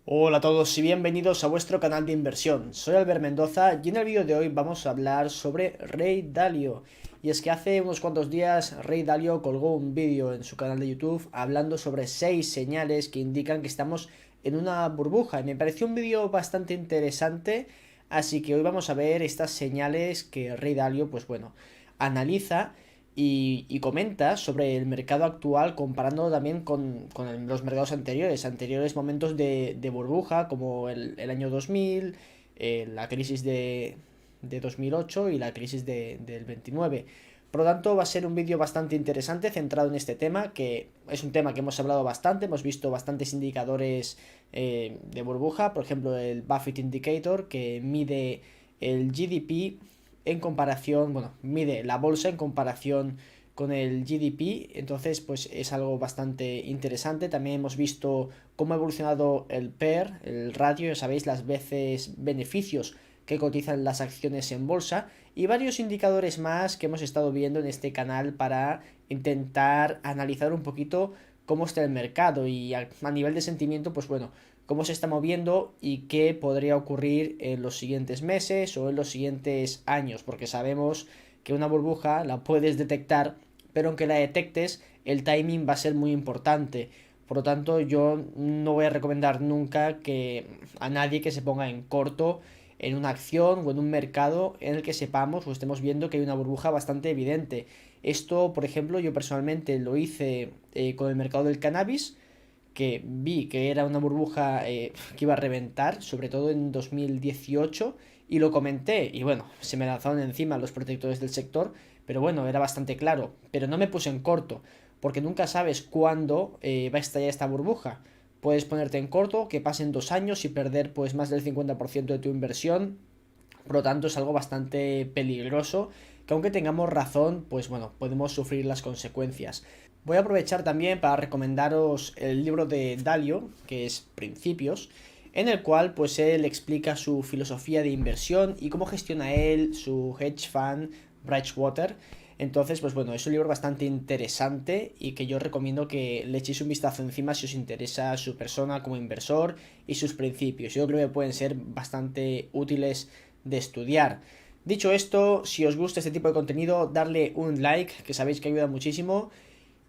Hola a todos y bienvenidos a vuestro canal de inversión. Soy Albert Mendoza y en el vídeo de hoy vamos a hablar sobre Ray Dalio. Y es que hace unos cuantos días Ray Dalio colgó un vídeo en su canal de YouTube hablando sobre 6 señales que indican que estamos en una burbuja. Y me pareció un vídeo bastante interesante, así que hoy vamos a ver estas señales que Ray Dalio, pues bueno, analiza y comenta sobre el mercado actual comparándolo también con los mercados anteriores momentos de burbuja como el año 2000, la crisis de 2008 y la crisis del 29. Por lo tanto, va a ser un vídeo bastante interesante centrado en este tema, que es un tema que hemos hablado bastante, hemos visto bastantes indicadores de burbuja, por ejemplo el Buffett Indicator, que mide el GDP en comparación, bueno, mide la bolsa en comparación con el GDP, entonces pues es algo bastante interesante. También hemos visto cómo ha evolucionado el PER, el ratio, ya sabéis, las veces beneficios que cotizan las acciones en bolsa y varios indicadores más que hemos estado viendo en este canal para intentar analizar un poquito cómo está el mercado y a nivel de sentimiento, pues bueno, cómo se está moviendo y qué podría ocurrir en los siguientes meses o en los siguientes años, porque sabemos que una burbuja la puedes detectar, pero aunque la detectes, el timing va a ser muy importante. Por lo tanto, yo no voy a recomendar nunca que a nadie que se ponga en corto en una acción o en un mercado en el que sepamos o estemos viendo que hay una burbuja bastante evidente. Esto, por ejemplo, yo personalmente lo hice con el mercado del cannabis, que vi que era una burbuja que iba a reventar, sobre todo en 2018, y lo comenté, y bueno, se me lanzaron encima los protectores del sector, pero bueno, era bastante claro, pero no me puse en corto, porque nunca sabes cuándo va a estallar esta burbuja. Puedes ponerte en corto, que pasen 2 años y perder pues más del 50% de tu inversión, por lo tanto es algo bastante peligroso que aunque tengamos razón, pues bueno, podemos sufrir las consecuencias. Voy a aprovechar también para recomendaros el libro de Dalio, que es Principios, en el cual pues él explica su filosofía de inversión y cómo gestiona él su hedge fund Bridgewater. Entonces, pues bueno, es un libro bastante interesante y que yo recomiendo que le echéis un vistazo encima si os interesa su persona como inversor y sus principios. Yo creo que pueden ser bastante útiles de estudiar. Dicho esto, si os gusta este tipo de contenido, darle un like, que sabéis que ayuda muchísimo,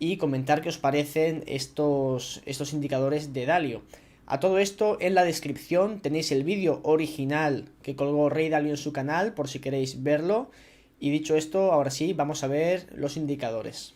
y comentar qué os parecen estos indicadores de Dalio. A todo esto, en la descripción tenéis el vídeo original que colgó Ray Dalio en su canal, por si queréis verlo. Y dicho esto, ahora sí, vamos a ver los indicadores.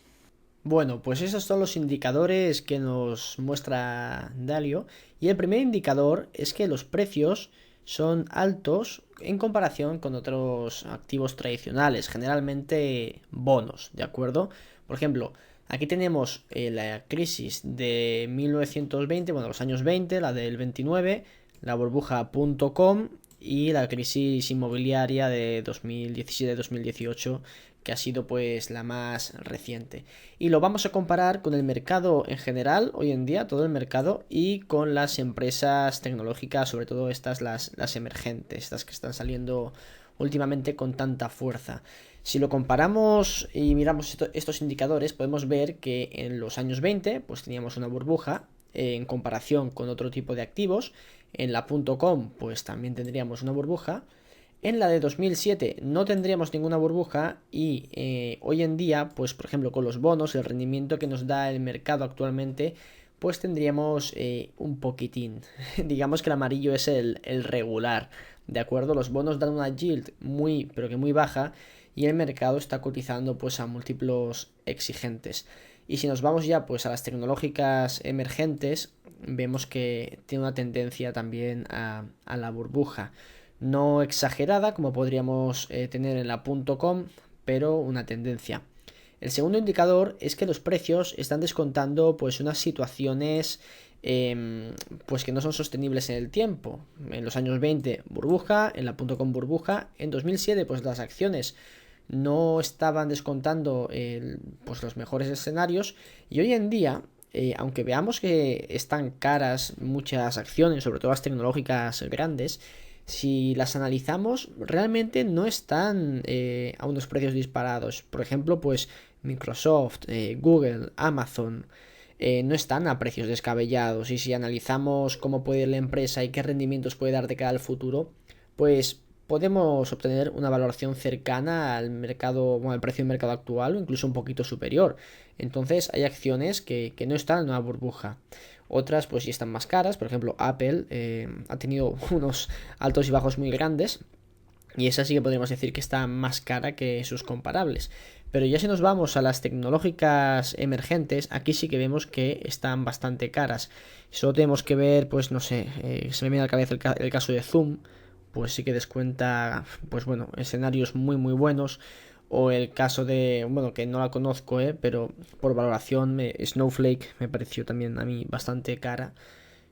Bueno, pues esos son los indicadores que nos muestra Dalio. Y el primer indicador es que los precios son altos en comparación con otros activos tradicionales, generalmente bonos, ¿de acuerdo? Por ejemplo, aquí tenemos la crisis de 1920, bueno, los años 20, la del 29, la burbuja.com y la crisis inmobiliaria de 2017-2018, que ha sido pues la más reciente. Y lo vamos a comparar con el mercado en general, hoy en día, todo el mercado, y con las empresas tecnológicas, sobre todo estas, las emergentes, estas que están saliendo últimamente con tanta fuerza. Si lo comparamos y miramos estos indicadores, podemos ver que en los años 20 pues teníamos una burbuja en comparación con otro tipo de activos. En la .com pues también tendríamos una burbuja. En la de 2007 no tendríamos ninguna burbuja y hoy en día, pues por ejemplo con los bonos, el rendimiento que nos da el mercado actualmente, pues tendríamos un poquitín. Digamos que el amarillo es el regular, ¿de acuerdo? Los bonos dan una yield muy, pero que muy baja y el mercado está cotizando pues a múltiplos exigentes. Y si nos vamos ya pues a las tecnológicas emergentes, vemos que tiene una tendencia también a la burbuja. No exagerada como podríamos tener en la .com, pero una tendencia. El segundo indicador es que los precios están descontando pues unas situaciones pues que no son sostenibles en el tiempo. En los años 20 burbuja, en la .com burbuja, en 2007 pues las acciones no estaban descontando pues los mejores escenarios y hoy en día aunque veamos que están caras muchas acciones, sobre todo las tecnológicas grandes, si las analizamos, realmente no están a unos precios disparados. Por ejemplo, pues Microsoft, Google, Amazon. no están a precios descabellados, y si analizamos cómo puede ir la empresa y qué rendimientos puede dar de cara al futuro, pues podemos obtener una valoración cercana al mercado, bueno, al precio del mercado actual o incluso un poquito superior. Entonces hay acciones que no están en una burbuja. Otras pues sí están más caras, por ejemplo Apple ha tenido unos altos y bajos muy grandes, y esa sí que podríamos decir que está más cara que sus comparables. Pero ya si nos vamos a las tecnológicas emergentes, aquí sí que vemos que están bastante caras. Solo tenemos que ver, pues no sé, se me viene a la cabeza el caso de Zoom, pues sí que descuenta, pues bueno, escenarios muy muy buenos. O el caso de, bueno, que no la conozco, pero por valoración, Snowflake me pareció también a mí bastante cara.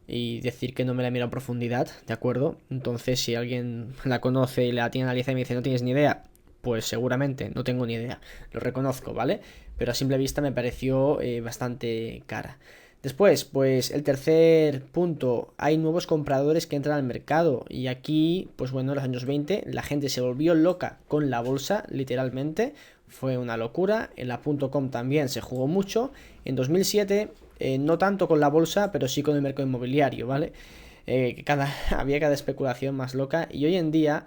Y decir que no me la miro a profundidad, ¿de acuerdo? Entonces, si alguien la conoce y la tiene analizada y me dice no tienes ni idea, pues seguramente no tengo ni idea, lo reconozco, ¿vale? Pero a simple vista me pareció bastante cara. Después, pues el tercer punto, hay nuevos compradores que entran al mercado, y aquí, pues bueno, en los años 20 la gente se volvió loca con la bolsa, literalmente, fue una locura. En la .com también se jugó mucho. En 2007 no tanto con la bolsa, pero sí con el mercado inmobiliario, ¿vale? Había cada especulación más loca, y hoy en día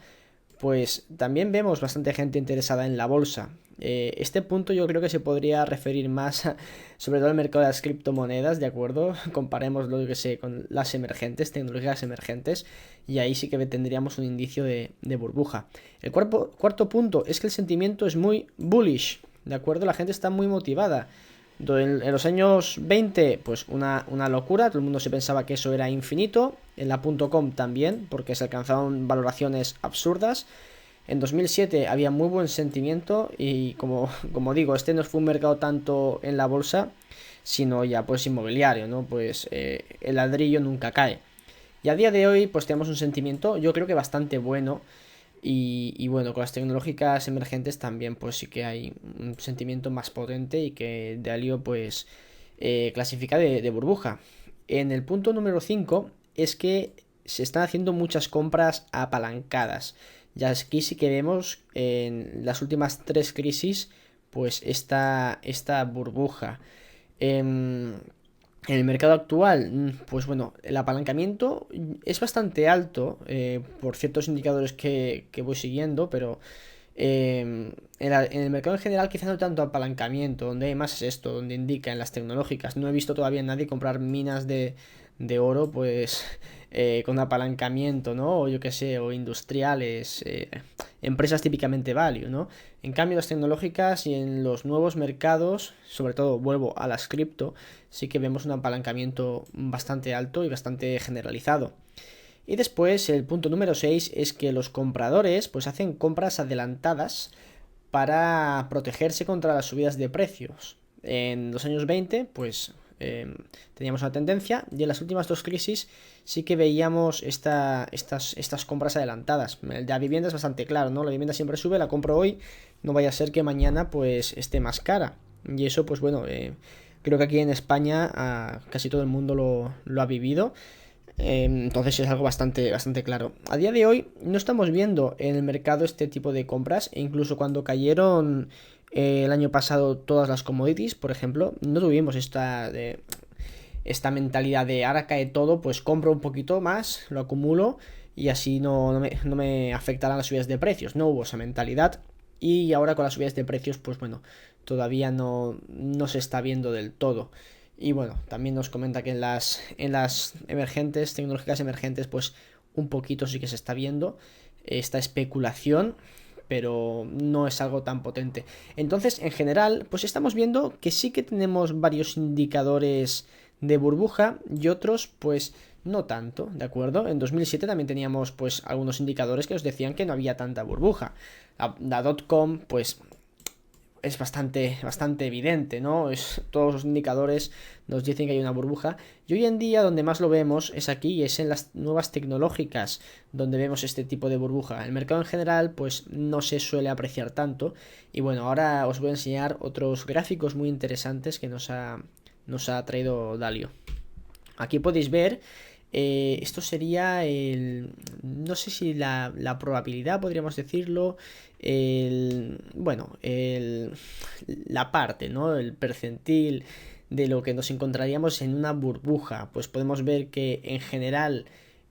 pues también vemos bastante gente interesada en la bolsa. Este punto yo creo que se podría referir más sobre todo al mercado de las criptomonedas, ¿de acuerdo? Comparemos lo que sé con las emergentes, tecnologías emergentes, y ahí sí que tendríamos un indicio de burbuja. El cuarto punto es que el sentimiento es muy bullish, ¿de acuerdo? La gente está muy motivada. En los años 20, pues una locura, todo el mundo se pensaba que eso era infinito. En la .com también, porque se alcanzaban valoraciones absurdas. En 2007 había muy buen sentimiento, y como digo, este no fue un mercado tanto en la bolsa, sino ya pues inmobiliario, ¿no? Pues el ladrillo nunca cae. Y a día de hoy pues tenemos un sentimiento, yo creo que bastante bueno. Y bueno, con las tecnológicas emergentes también pues sí que hay un sentimiento más potente, y que Dalio pues clasifica de burbuja. En el punto número 5 es que se están haciendo muchas compras apalancadas. Ya aquí sí que vemos en las últimas tres crisis pues esta burbuja. En el mercado actual, pues bueno, el apalancamiento es bastante alto por ciertos indicadores que voy siguiendo, pero en el mercado en general quizá no tanto apalancamiento. Donde hay más es esto, donde indica en las tecnológicas. No he visto todavía a nadie comprar minas de oro, pues con apalancamiento, ¿no? O yo qué sé, o industriales, empresas típicamente value, ¿no? En cambio, las tecnológicas y en los nuevos mercados, sobre todo vuelvo a las cripto, sí que vemos un apalancamiento bastante alto y bastante generalizado. Y después el punto número 6 es que los compradores pues hacen compras adelantadas para protegerse contra las subidas de precios. En los años 20 pues teníamos una tendencia, y en las últimas dos crisis sí que veíamos estas compras adelantadas. El de la vivienda es bastante claro, ¿no? La vivienda siempre sube, la compro hoy, no vaya a ser que mañana pues esté más cara. Y eso pues bueno, creo que aquí en España casi todo el mundo lo ha vivido. Entonces es algo bastante claro. A día de hoy no estamos viendo en el mercado este tipo de compras, e incluso cuando cayeron el año pasado todas las commodities, por ejemplo, no tuvimos esta mentalidad de ahora cae todo, pues compro un poquito más, lo acumulo, y así no me afectarán las subidas de precios. No hubo esa mentalidad, y ahora con las subidas de precios, pues bueno, todavía no se está viendo del todo. Y bueno, también nos comenta que en las emergentes, tecnológicas emergentes, pues un poquito sí que se está viendo esta especulación, pero no es algo tan potente. Entonces, en general, pues estamos viendo que sí que tenemos varios indicadores de burbuja, y otros, pues no tanto, ¿de acuerdo? En 2007 también teníamos pues algunos indicadores que nos decían que no había tanta burbuja. La .com, pues es bastante evidente, ¿no? Todos los indicadores nos dicen que hay una burbuja, y hoy en día donde más lo vemos es aquí, y es en las nuevas tecnológicas donde vemos este tipo de burbuja. El mercado en general pues no se suele apreciar tanto. Y bueno, ahora os voy a enseñar otros gráficos muy interesantes que nos ha traído Dalio. Aquí podéis ver, esto sería no sé si la probabilidad, podríamos decirlo, la parte, ¿no? El percentil de lo que nos encontraríamos en una burbuja. Pues podemos ver que en general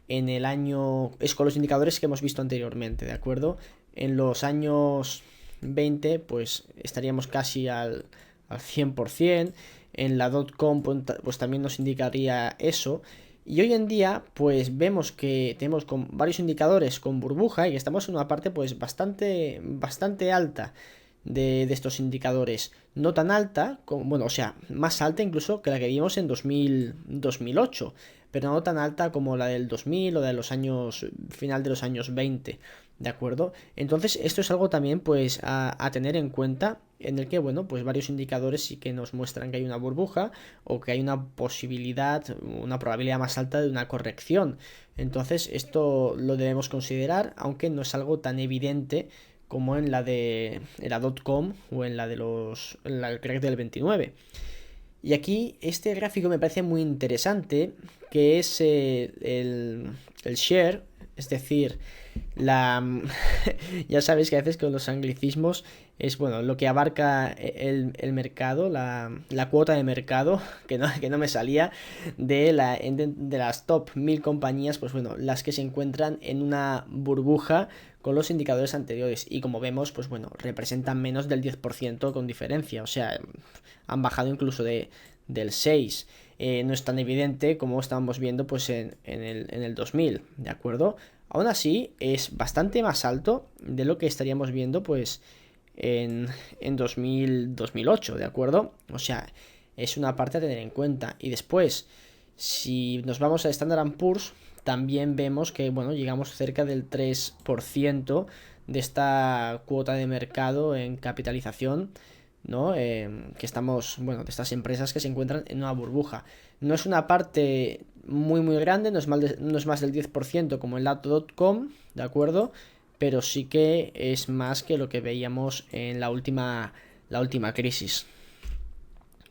en el año, es con los indicadores que hemos visto anteriormente, ¿de acuerdo? En los años 20 pues estaríamos casi al 100%. En la .com pues también nos indicaría eso. Y hoy en día pues vemos que tenemos con varios indicadores con burbuja y que estamos en una parte pues bastante alta de estos indicadores. No tan alta, como, bueno, o sea, más alta incluso que la que vimos en 2008, pero no tan alta como la del 2000 o de los años, final de los años 20, ¿de acuerdo? Entonces esto es algo también pues a tener en cuenta, en el que, bueno, pues varios indicadores sí que nos muestran que hay una burbuja o que hay una posibilidad, una probabilidad más alta de una corrección. Entonces esto lo debemos considerar, aunque no es algo tan evidente como en la .com o en la de en la crack del 29. Y aquí este gráfico me parece muy interesante, que es el share, es decir, la ya sabéis que a veces con los anglicismos es, bueno, lo que abarca el mercado, la cuota de mercado, que no me salía, de las top 1000 compañías, pues bueno, las que se encuentran en una burbuja con los indicadores anteriores. Y como vemos, pues bueno, representan menos del 10% con diferencia, o sea, han bajado incluso del 6%. No es tan evidente como estábamos viendo pues en el 2000, ¿de acuerdo? Aún así es bastante más alto de lo que estaríamos viendo pues en 2008, ¿de acuerdo? O sea, es una parte a tener en cuenta. Y después, si nos vamos a Standard & Poor's, también vemos que, bueno, llegamos cerca del 3% de esta cuota de mercado en capitalización, ¿no? Que estamos, bueno, de estas empresas que se encuentran en una burbuja. No es una parte muy grande, no es más del 10% como en la.com, ¿de acuerdo? Pero sí que es más que lo que veíamos en la última crisis.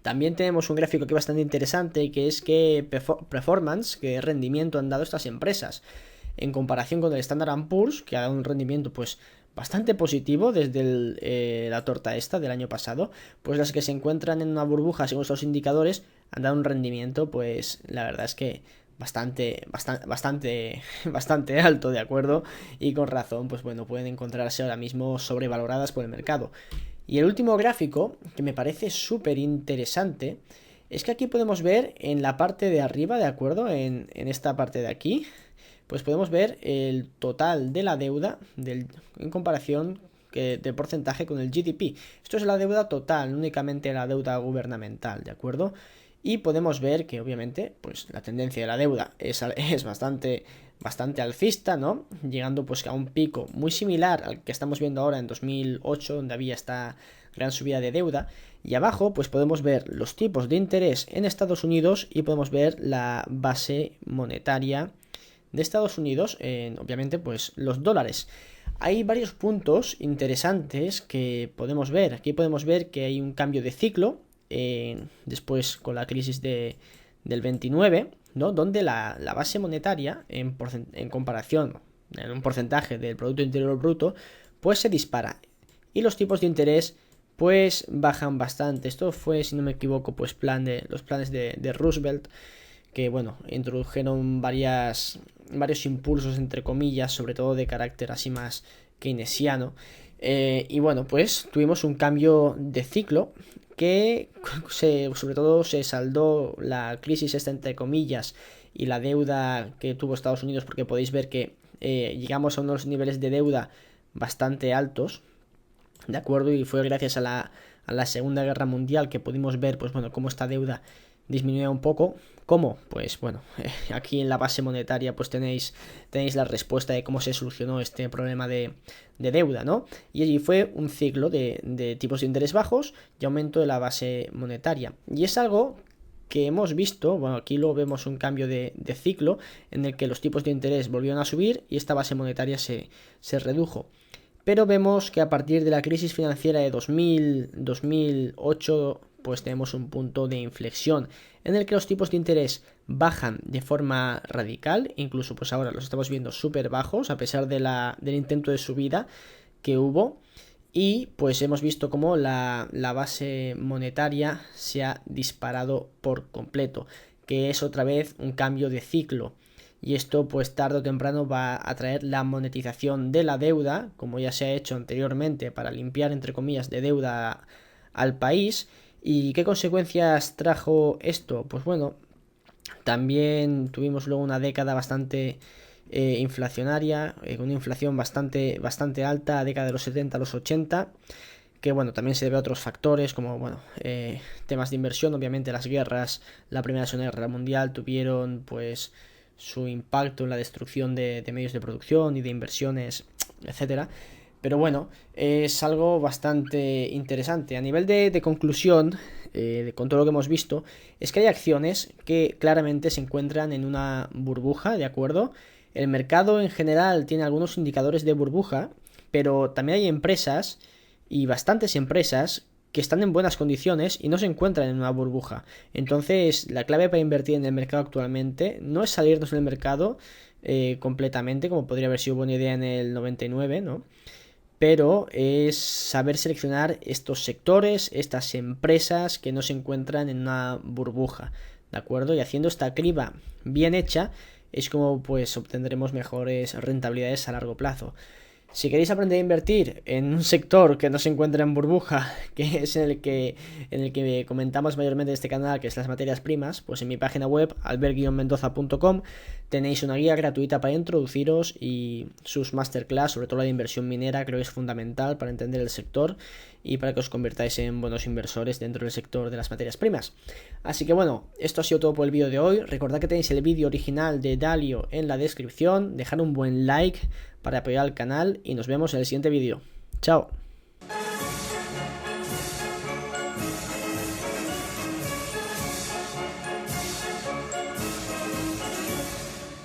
También tenemos un gráfico aquí bastante interesante, que es que performance, que rendimiento han dado estas empresas en comparación con el Standard & Poor's, que ha dado un rendimiento pues bastante positivo desde la torta esta del año pasado. Pues las que se encuentran en una burbuja según estos indicadores han dado un rendimiento pues la verdad es que bastante alto, ¿de acuerdo? Y con razón, pues bueno, pueden encontrarse ahora mismo sobrevaloradas por el mercado. Y el último gráfico, que me parece súper interesante, es que aquí podemos ver en la parte de arriba, ¿de acuerdo? En esta parte de aquí, pues podemos ver el total de la deuda en comparación de porcentaje con el GDP. Esto es la deuda total, no únicamente la deuda gubernamental, ¿de acuerdo? Y podemos ver que obviamente pues la tendencia de la deuda es bastante alcista, ¿no? Llegando pues a un pico muy similar al que estamos viendo ahora en 2008, donde había esta gran subida de deuda. Y abajo pues podemos ver los tipos de interés en Estados Unidos y podemos ver la base monetaria de Estados Unidos en, obviamente, pues los dólares. Hay varios puntos interesantes que podemos ver. Aquí podemos ver que hay un cambio de ciclo después con la crisis del 29, ¿no? Donde la base monetaria en comparación en un porcentaje del Producto Interior Bruto pues se dispara y los tipos de interés pues bajan bastante. Esto fue, si no me equivoco, pues los planes de Roosevelt, que bueno, introdujeron varios impulsos entre comillas, sobre todo de carácter así más keynesiano. Y bueno, pues tuvimos un cambio de ciclo que sobre todo se saldó la crisis esta entre comillas y la deuda que tuvo Estados Unidos, porque podéis ver que llegamos a unos niveles de deuda bastante altos, ¿de acuerdo? Y fue gracias a la Segunda Guerra Mundial que pudimos ver, pues bueno, cómo esta deuda disminuía un poco. ¿Cómo? Pues bueno, aquí en la base monetaria pues tenéis la respuesta de cómo se solucionó este problema de deuda, ¿no? Y allí fue un ciclo de tipos de interés bajos y aumento de la base monetaria. Y es algo que hemos visto, bueno, aquí lo vemos un cambio de ciclo en el que los tipos de interés volvieron a subir y esta base monetaria se redujo. Pero vemos que a partir de la crisis financiera de 2008 pues tenemos un punto de inflexión en el que los tipos de interés bajan de forma radical, incluso pues ahora los estamos viendo súper bajos a pesar del intento de subida que hubo. y pues hemos visto cómo la base monetaria se ha disparado por completo, que es otra vez un cambio de ciclo. Y esto pues tarde o temprano va a traer la monetización de la deuda, como ya se ha hecho anteriormente para limpiar entre comillas de deuda al país. ¿Y qué consecuencias trajo esto? Pues bueno, también tuvimos luego una década bastante inflacionaria, con una inflación bastante alta, década de los 70 a los 80, que bueno, también se debe a otros factores como bueno, temas de inversión. Obviamente las guerras, la Primera y Segunda Guerra Mundial tuvieron pues su impacto en la destrucción de medios de producción y de inversiones, etcétera. Pero bueno, es algo bastante interesante. A nivel de conclusión, con todo lo que hemos visto, es que hay acciones que claramente se encuentran en una burbuja, ¿de acuerdo? El mercado en general tiene algunos indicadores de burbuja, pero también hay empresas, y bastantes empresas, que están en buenas condiciones y no se encuentran en una burbuja. Entonces, la clave para invertir en el mercado actualmente no es salirnos del mercado completamente, como podría haber sido buena idea en el 99, ¿no? Pero es saber seleccionar estos sectores, estas empresas que no se encuentran en una burbuja, ¿de acuerdo? Y haciendo esta criba bien hecha es como pues obtendremos mejores rentabilidades a largo plazo. Si queréis aprender a invertir en un sector que no se encuentra en burbuja, que es en el que comentamos mayormente en este canal, que es las materias primas, pues en mi página web, albert-mendoza.com, tenéis una guía gratuita para introduciros y sus masterclass, sobre todo la de inversión minera, creo que es fundamental para entender el sector y para que os convirtáis en buenos inversores dentro del sector de las materias primas. Así que bueno, esto ha sido todo por el vídeo de hoy. Recordad que tenéis el vídeo original de Dalio en la descripción, dejad un buen like para apoyar al canal y nos vemos en el siguiente vídeo. Chao.